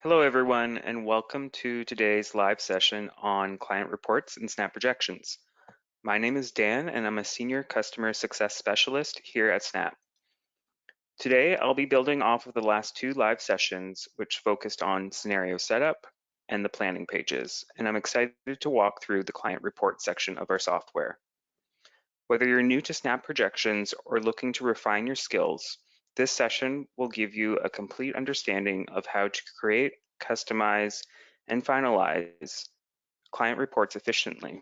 Hello, everyone, and welcome to today's live session on client reports and Snap projections. My name is Dan, and I'm a Senior Customer Success Specialist here at Snap. Today, I'll be building off of the last two live sessions, which focused on scenario setup and the planning pages, and I'm excited to walk through the client report section of our software. Whether you're new to Snap projections or looking to refine your skills, this session will give you a complete understanding of how to create, customize, and finalize client reports efficiently.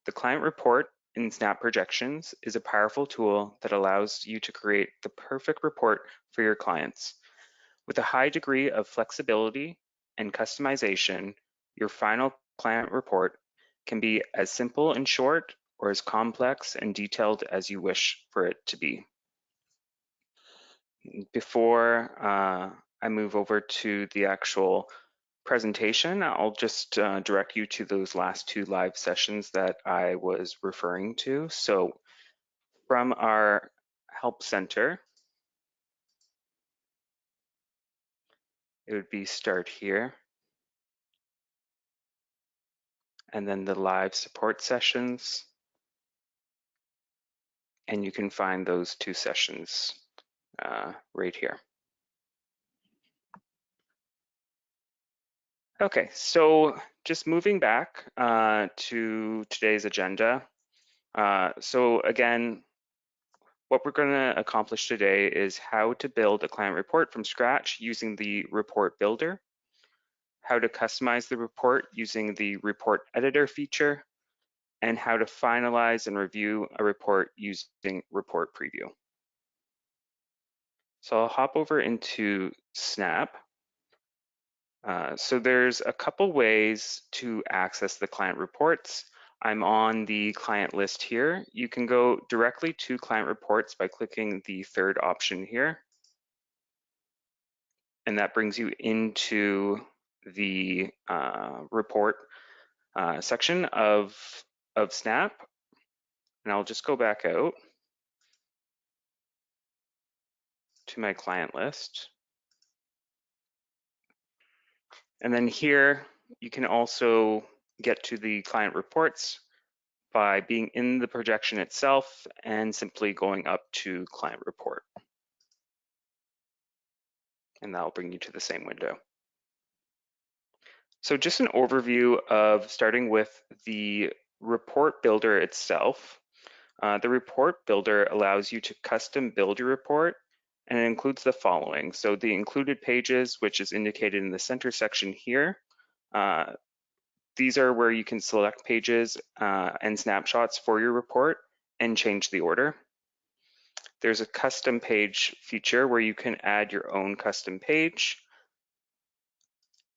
The client report in Snap Projections is a powerful tool that allows you to create the perfect report for your clients. With a high degree of flexibility and customization, your final client report can be as simple and short or as complex and detailed as you wish for it to be. Before I move over to the actual presentation, I'll just direct you to those last two live sessions that I was referring to. So from our help center, it would be start here, and then the live support sessions. And you can find those two sessions right here. Okay, so just moving back to today's agenda. So again, what we're going to accomplish today is how to build a client report from scratch using the report builder, how to customize the report using the report editor feature, and how to finalize and review a report using report preview. So I'll hop over into Snap. So there's a couple ways to access the client reports. I'm on the client list here. You can go directly to client reports by clicking the third option here. And that brings you into the report section of Snap. And I'll just go back out to my client list. And then here, you can also get to the client reports by being in the projection itself and simply going up to client report. And that'll bring you to the same window. So just an overview of starting with the report builder itself. The report builder allows you to custom build your report, and it includes the following. So the included pages, which is indicated in the center section here. These are where you can select pages and snapshots for your report and change the order. There's a custom page feature where you can add your own custom page.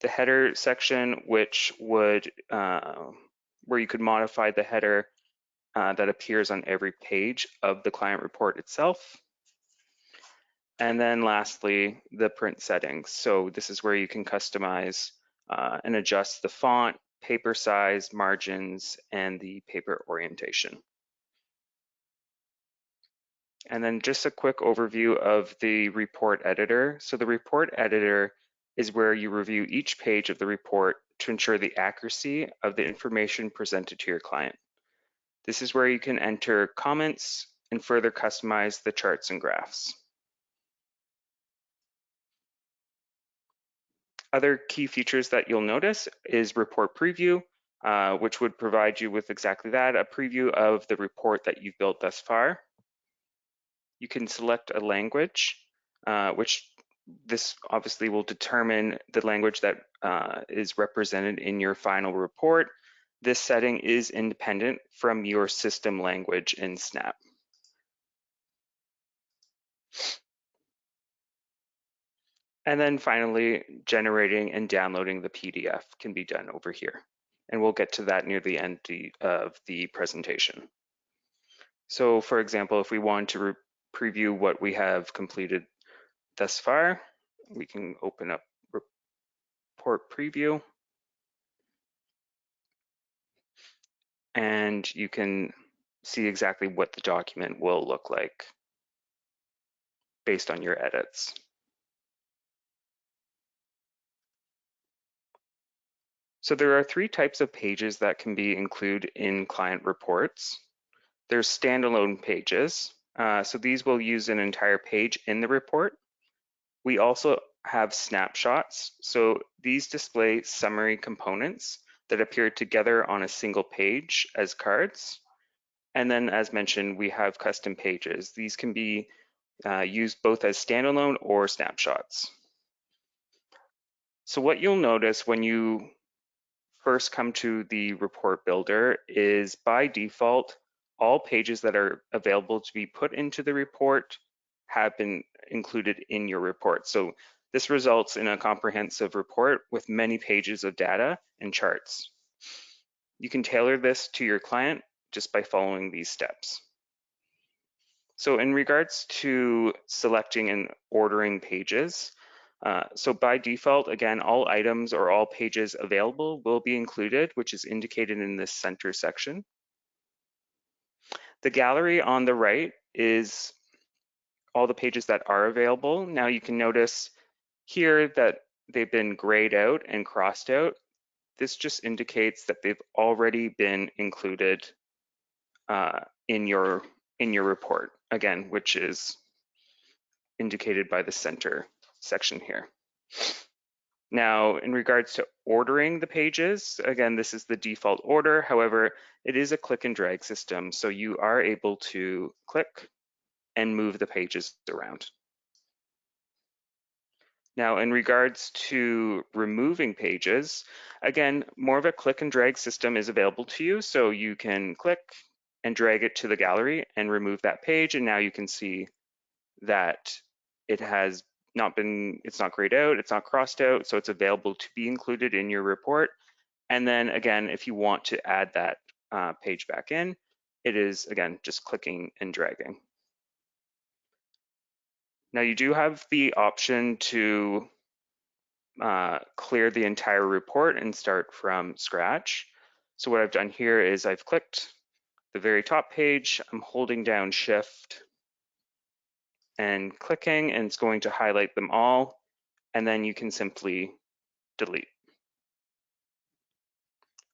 The header section, which would where you could modify the header that appears on every page of the client report itself. And then lastly, the print settings. So this is where you can customize and adjust the font, paper size, margins, and the paper orientation. And then just a quick overview of the report editor. So the report editor is where you review each page of the report to ensure the accuracy of the information presented to your client. This is where you can enter comments and further customize the charts and graphs. Other key features that you'll notice is report preview, which would provide you with exactly that, a preview of the report that you've built thus far. You can select a language, which this obviously will determine the language that is represented in your final report. This setting is independent from your system language in Snap. And then finally, generating and downloading the PDF can be done over here. And we'll get to that near the end of the presentation. So for example, if we want to preview what we have completed thus far, we can open up report preview. And you can see exactly what the document will look like based on your edits. So there are three types of pages that can be included in client reports. There's standalone pages. So these will use an entire page in the report. We also have snapshots. So these display summary components that appear together on a single page as cards. And then, as mentioned, we have custom pages. These can be used both as standalone or snapshots. So what you'll notice when you first come to the report builder is by default, all pages that are available to be put into the report have been included in your report. So this results in a comprehensive report with many pages of data and charts. You can tailor this to your client just by following these steps. So in regards to selecting and ordering pages, so by default, again, all items or all pages available will be included, which is indicated in this center section. The gallery on the right is all the pages that are available. Now you can notice here that they've been grayed out and crossed out. This just indicates that they've already been included in your report, again, which is indicated by the center section here. Now, in regards to ordering the pages, again, this is the default order. However, it is a click and drag system, so you are able to click and move the pages around. Now, in regards to removing pages, again, more of a click and drag system is available to you, so you can click and drag it to the gallery and remove that page, and now you can see that it has it's not grayed out, it's not crossed out, so it's available to be included in your report. And then again, if you want to add that page back in, it is, again, just clicking and dragging. Now you do have the option to clear the entire report and start from scratch. So what I've done here is I've clicked the very top page, I'm holding down Shift and clicking, and it's going to highlight them all, and then you can simply delete.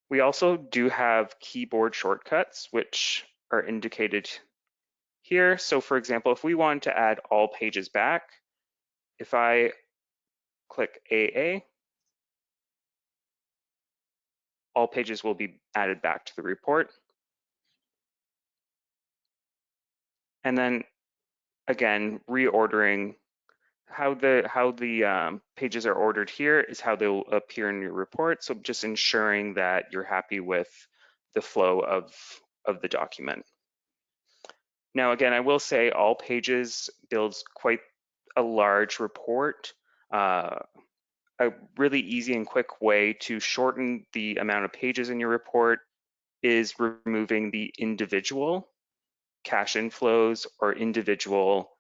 We also do have keyboard shortcuts, which are indicated here. So for example, if we want to add all pages back, if I click AA, all pages will be added back to the report. And then again, reordering how the pages are ordered here is how they'll appear in your report. So just ensuring that you're happy with the flow of the document. Now, again, I will say all pages builds quite a large report. A really easy and quick way to shorten the amount of pages in your report is removing the individual cash inflows or individual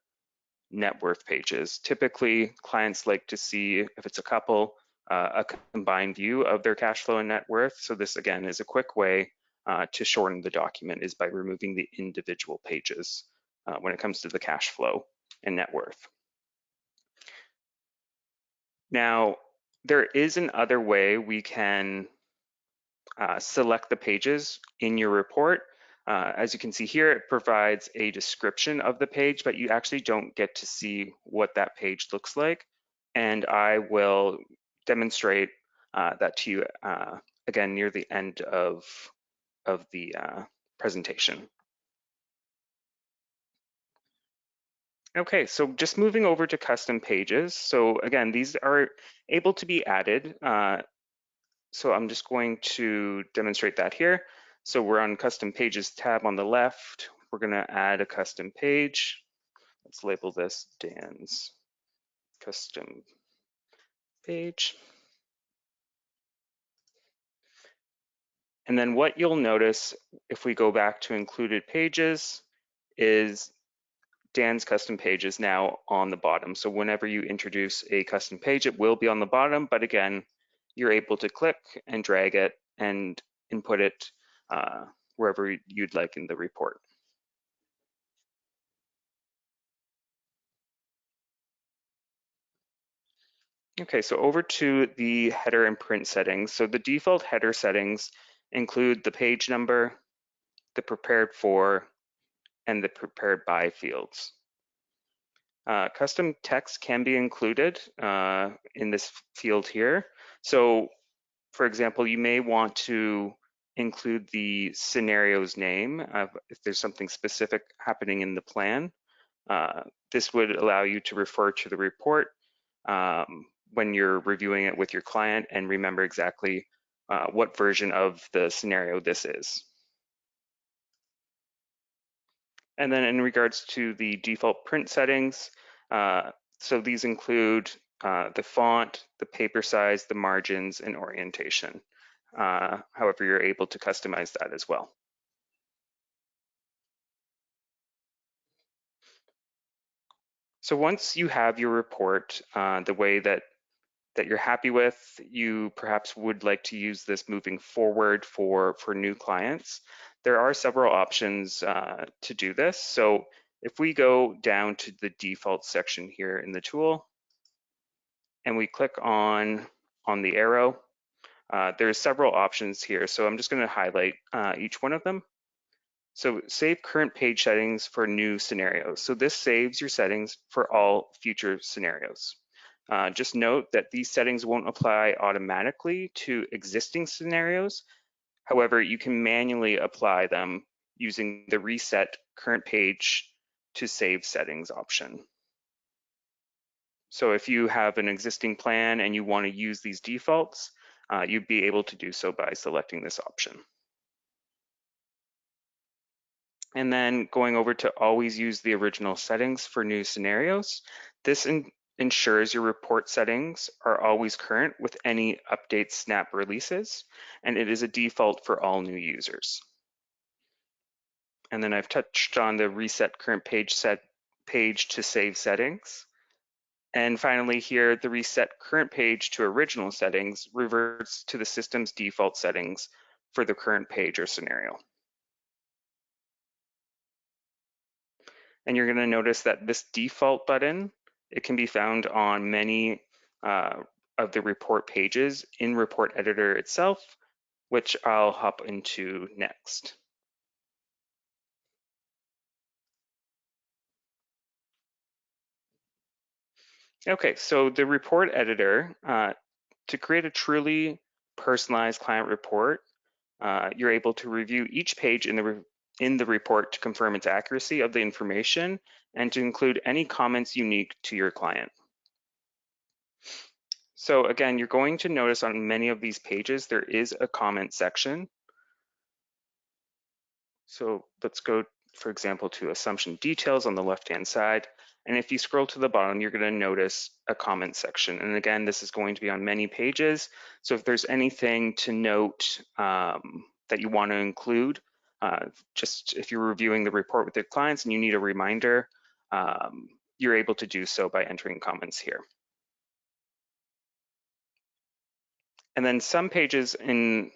net worth pages. Typically, clients like to see, if it's a couple, a combined view of their cash flow and net worth. So this, again, is a quick way to shorten the document, is by removing the individual pages when it comes to the cash flow and net worth. Now, there is another way we can select the pages in your report. As you can see here, it provides a description of the page, but you actually don't get to see what that page looks like. And I will demonstrate that to you again near the end of the presentation. Okay, so just moving over to custom pages. So again, these are able to be added. So I'm just going to demonstrate that here. So we're on Custom Pages tab on the left. We're going to add a custom page. Let's label this Dan's custom page. And then what you'll notice if we go back to included pages is Dan's custom page is now on the bottom. So whenever you introduce a custom page, it will be on the bottom, but again, you're able to click and drag it and input it wherever you'd like in the report. Okay, so over to the header and print settings. So the default header settings include the page number, the prepared for, and the prepared by fields. Custom text can be included in this field here. So for example, you may want to include the scenario's name if there's something specific happening in the plan. Uh, this would allow you to refer to the report when you're reviewing it with your client and remember exactly what version of the scenario this is. And then in regards to the default print settings, so these include the font, the paper size, the margins, and orientation. However, you're able to customize that as well. So once you have your report the way that you're happy with, you perhaps would like to use this moving forward for new clients, there are several options to do this. So if we go down to the default section here in the tool and we click on the arrow, there's several options here. So I'm just going to highlight each one of them. So save current page settings for new scenarios. So this saves your settings for all future scenarios. Just note that these settings won't apply automatically to existing scenarios. However, you can manually apply them using the reset current page to save settings option. So if you have an existing plan and you want to use these defaults, you'd be able to do so by selecting this option. And then going over to always use the original settings for new scenarios. This ensures your report settings are always current with any updates Snap releases, and it is a default for all new users. And then I've touched on the reset current page to save settings. And finally here, the reset current page to original settings reverts to the system's default settings for the current page or scenario. And you're going to notice that this default button, it can be found on many of the report pages in Report Editor itself, which I'll hop into next. Okay, so the Report Editor, to create a truly personalized client report, you're able to review each page in the report to confirm its accuracy of the information and to include any comments unique to your client. So again, you're going to notice on many of these pages, there is a comment section. So let's go, for example, to assumption details on the left-hand side. And if you scroll to the bottom, you're going to notice a comment section. And again, this is going to be on many pages. So if there's anything to note that you want to include, just if you're reviewing the report with your clients and you need a reminder, you're able to do so by entering comments here. And then some pages in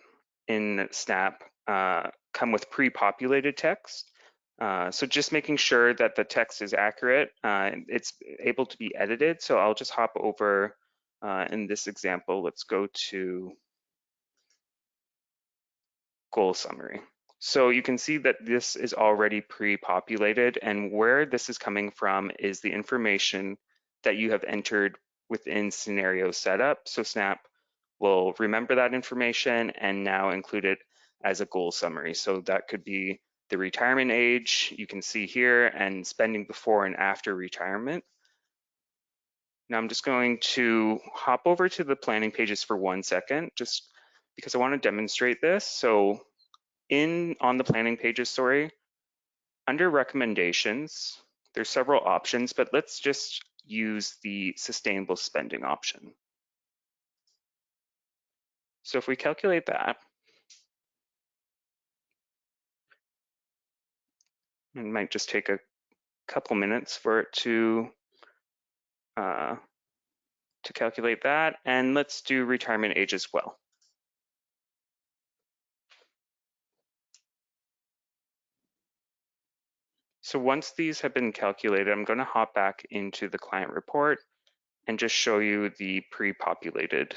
Snap come with pre-populated text. So just making sure that the text is accurate, it's able to be edited. So I'll just hop over in this example. Let's go to goal summary. So you can see that this is already pre-populated, and where this is coming from is the information that you have entered within scenario setup. So Snap will remember that information and now include it as a goal summary. So that could be the retirement age, you can see here, and spending before and after retirement. Now I'm just going to hop over to the planning pages for 1 second, just because I want to demonstrate this. So on the planning pages, sorry, under recommendations, there's several options, but let's just use the sustainable spending option. So if we calculate that, it might just take a couple minutes for it uh, to calculate that. And let's do retirement age as well. So once these have been calculated, I'm going to hop back into the client report and just show you the pre-populated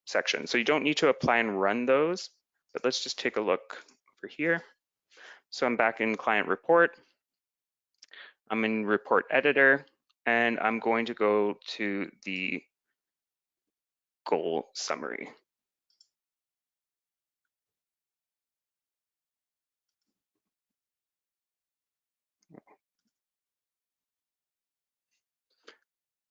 section. So you don't need to apply and run those, but let's just take a look over here. So I'm back in client report. I'm in report editor, and I'm going to go to the goal summary.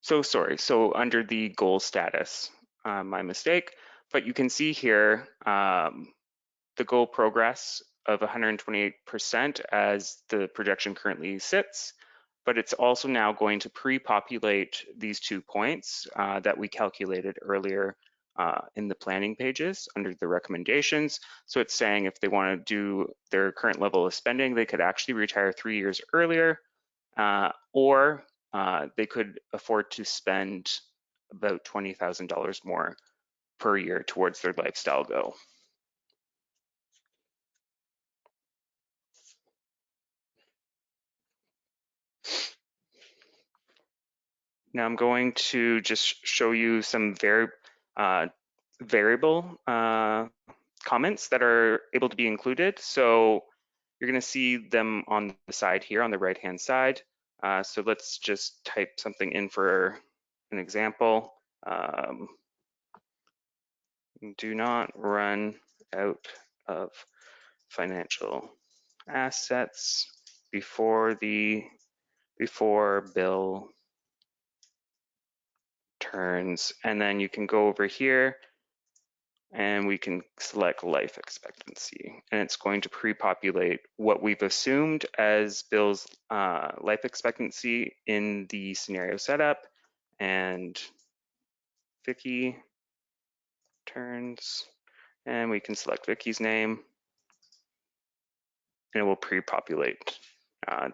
So sorry, so under the goal status, my mistake, but you can see here the goal progress of 128% as the projection currently sits, but it's also now going to pre-populate these 2 points that we calculated earlier in the planning pages under the recommendations. So it's saying if they want to do their current level of spending, they could actually retire 3 years earlier, or they could afford to spend about $20,000 more per year towards their lifestyle goal. Now I'm going to just show you some variable comments that are able to be included. So you're going to see them on the side here on the right hand side. So let's just type something in for an example. Do not run out of financial assets before bill turns. And then you can go over here and we can select life expectancy, and it's going to pre-populate what we've assumed as Bill's life expectancy in the scenario setup. And Vicky turns, and we can select Vicky's name, and it will pre-populate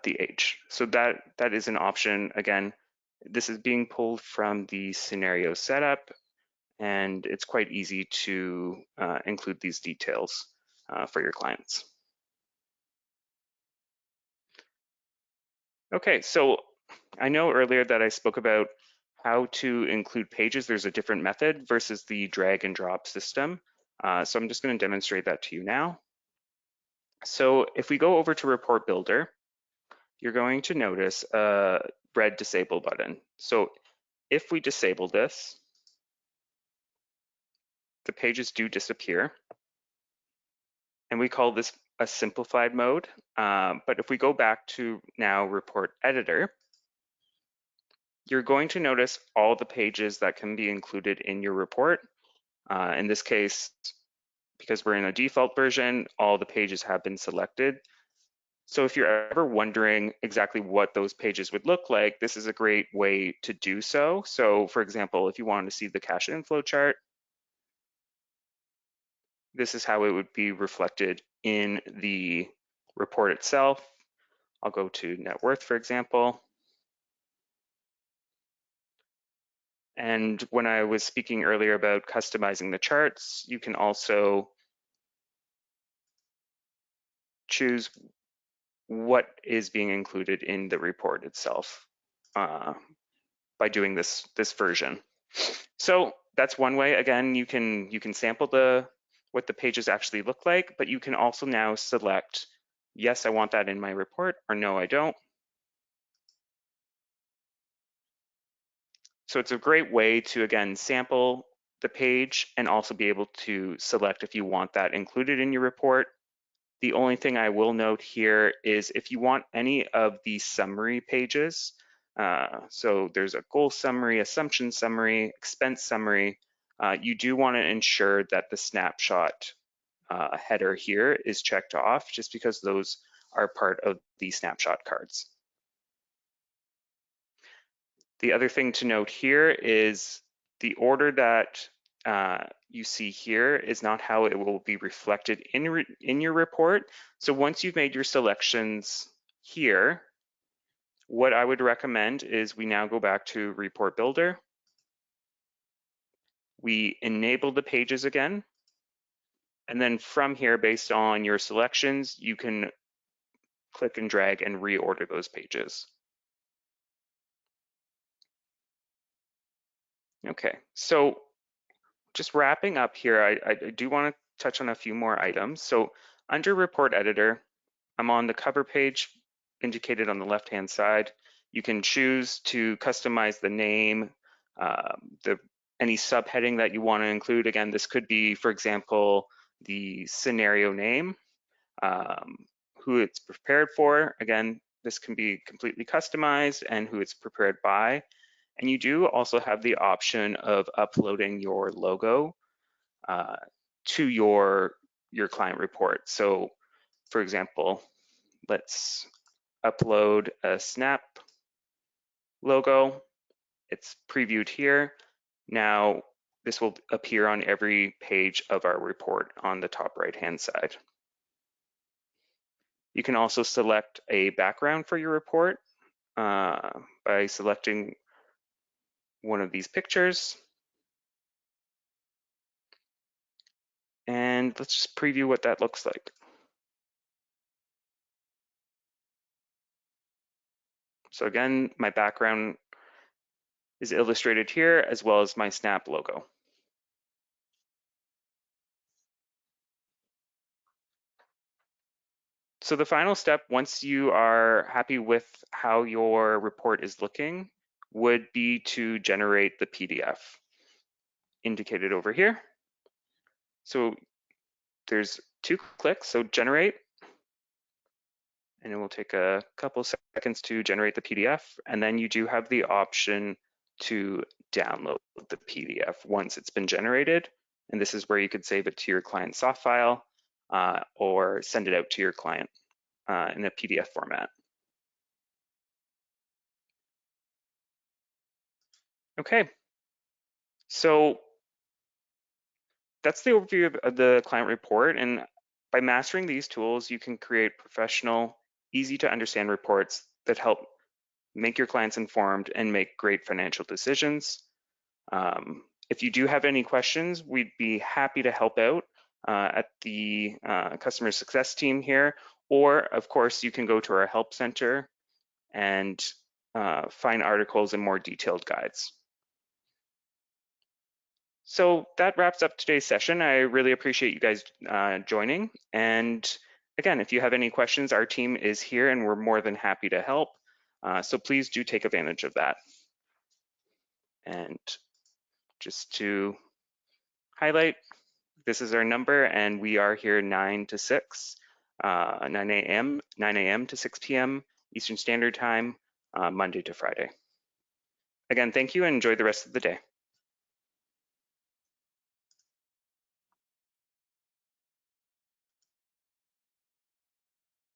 the age. So that is an option. Again, this is being pulled from the scenario setup, and it's quite easy to include these details for your clients. Okay, so I know earlier that I spoke about how to include pages. There's a different method versus the drag and drop system. So I'm just going to demonstrate that to you now. So if we go over to Report Builder, you're going to notice a red disable button. So if we disable this, the pages do disappear. And we call this a simplified mode. But if we go back to now Report Editor, you're going to notice all the pages that can be included in your report. In this case, because we're in a default version, all the pages have been selected. So if you're ever wondering exactly what those pages would look like, this is a great way to do so. So for example, if you wanted to see the cash inflow chart, this is how it would be reflected in the report itself. I'll go to net worth, for example. And when I was speaking earlier about customizing the charts, you can also choose what is being included in the report itself by doing this version. So that's one way. Again, you can sample what the pages actually look like, but you can also now select, yes, I want that in my report, or no, I don't. So it's a great way to, again, sample the page and also be able to select if you want that included in your report. The only thing I will note here is if you want any of the summary pages, so there's a goal summary, assumption summary, expense summary, you do want to ensure that the snapshot header here is checked off, just because those are part of the snapshot cards. The other thing to note here is the order that you see here is not how it will be reflected in your report. So once you've made your selections here, what I would recommend is we now go back to Report Builder. We enable the pages again. And then from here, based on your selections, you can click and drag and reorder those pages. Okay, so just wrapping up here, I do want to touch on a few more items. So under Report Editor, I'm on the cover page indicated on the left-hand side. You can choose to customize the name, the any subheading that you want to include. Again, this could be, for example, the scenario name, um, who it's prepared for. Again, this can be completely customized, and who it's prepared by. And you do also have the option of uploading your logo uh, to your client report. So for example, let's upload a Snap logo. It's previewed here. Now this will appear on every page of our report on the top right-hand side. You can also select a background for your report by selecting one of these pictures. And let's just preview what that looks like. So again, my background is illustrated here, as well as my Snap logo. So the final step, once you are happy with how your report is looking, would be to generate the PDF indicated over here. So there's 2 clicks, so generate, and it will take a couple seconds to generate the PDF, and then you do have the option to download the PDF once it's been generated, and this is where you could save it to your client soft file or send it out to your client in a PDF format. Okay, so that's the overview of the client report. And by mastering these tools, you can create professional, easy to understand reports that help make your clients informed and make great financial decisions. If you do have any questions, we'd be happy to help out at the customer success team here. Or of course, you can go to our help center and find articles and more detailed guides. So that wraps up today's session. I really appreciate you guys joining. And again, if you have any questions, our team is here and we're more than happy to help. So please do take advantage of that. And just to highlight, this is our number and we are here 9 to 6, 9 a.m. to 6 p.m. Eastern Standard Time, Monday to Friday. Again, thank you and enjoy the rest of the day.